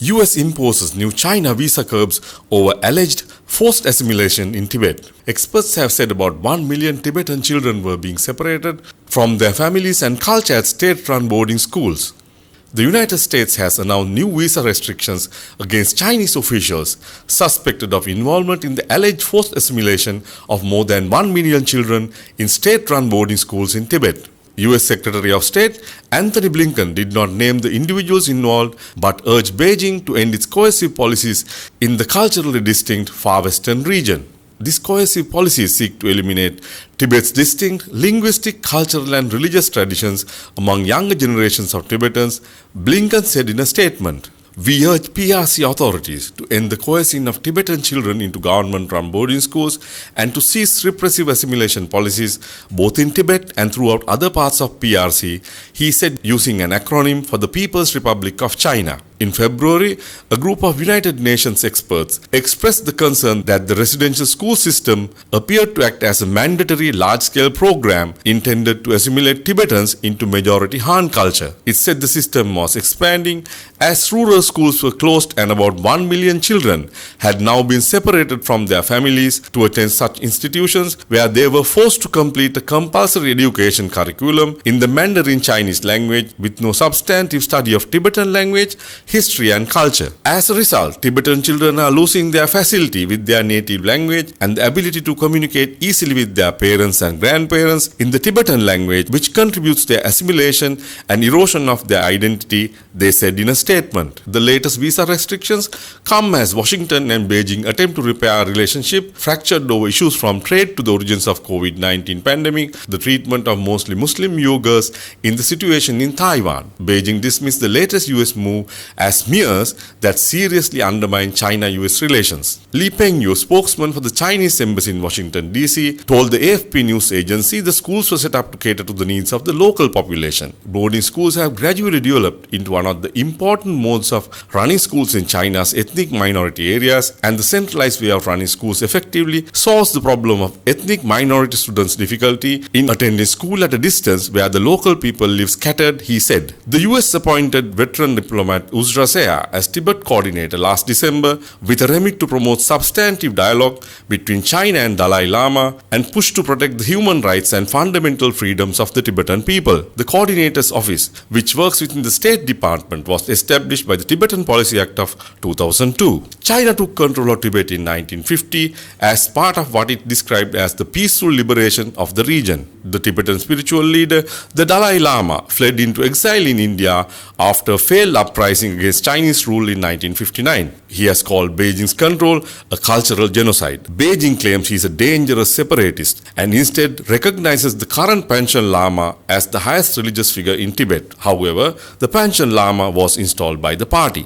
US imposes new China visa curbs over alleged forced assimilation in Tibet. Experts have said about 1 million Tibetan children were being separated from their families and culture at state-run boarding schools. The United States has announced new visa restrictions against Chinese officials suspected of involvement in the alleged forced assimilation of more than 1 million children in state-run boarding schools in Tibet. US Secretary of State Anthony Blinken did not name the individuals involved but urged Beijing to end its coercive policies in the culturally distinct Far Western region. These coercive policies seek to eliminate Tibet's distinct linguistic, cultural and religious traditions among younger generations of Tibetans, Blinken said in a statement. We urge PRC authorities to end the coercing of Tibetan children into government-run boarding schools and to cease repressive assimilation policies both in Tibet and throughout other parts of PRC, he said using an acronym for the People's Republic of China. In February, a group of United Nations experts expressed the concern that the residential school system appeared to act as a mandatory large-scale program intended to assimilate Tibetans into majority Han culture. It said the system was expanding as rural schools were closed and about 1 million children had now been separated from their families to attend such institutions where they were forced to complete a compulsory education curriculum in the Mandarin Chinese language with no substantive study of Tibetan language, history and culture. As a result, Tibetan children are losing their facility with their native language and the ability to communicate easily with their parents and grandparents in the Tibetan language, which contributes to their assimilation and erosion of their identity, they said in a statement. The latest visa restrictions come as Washington and Beijing attempt to repair a relationship fractured over issues from trade to the origins of COVID-19 pandemic, the treatment of mostly Muslim Uyghurs in the situation in Taiwan. Beijing dismissed the latest US move as meres that seriously undermine China-US relations. Li Pengyu, spokesman for the Chinese embassy in Washington, D.C., told the AFP news agency the schools were set up to cater to the needs of the local population. Boarding schools have gradually developed into one of the important modes of running schools in China's ethnic minority areas, and the centralized way of running schools effectively solves the problem of ethnic minority students' difficulty in attending school at a distance where the local people live scattered, he said. The US appointed veteran diplomat Uzra Seah as Tibet coordinator last December with a remit to promote substantive dialogue between China and Dalai Lama and push to protect the human rights and fundamental freedoms of the Tibetan people. The coordinator's office, which works within the State Department, was established by the Tibetan Policy Act of 2002. China took control of Tibet in 1950 as part of what it described as the peaceful liberation of the region. The Tibetan spiritual leader, the Dalai Lama, fled into exile in India after a failed uprising against Chinese rule in 1959. He has called Beijing's control a cultural genocide. Beijing claims he is a dangerous separatist and instead recognizes the current Panchen Lama as the highest religious figure in Tibet. However, the Panchen Lama was installed by the party.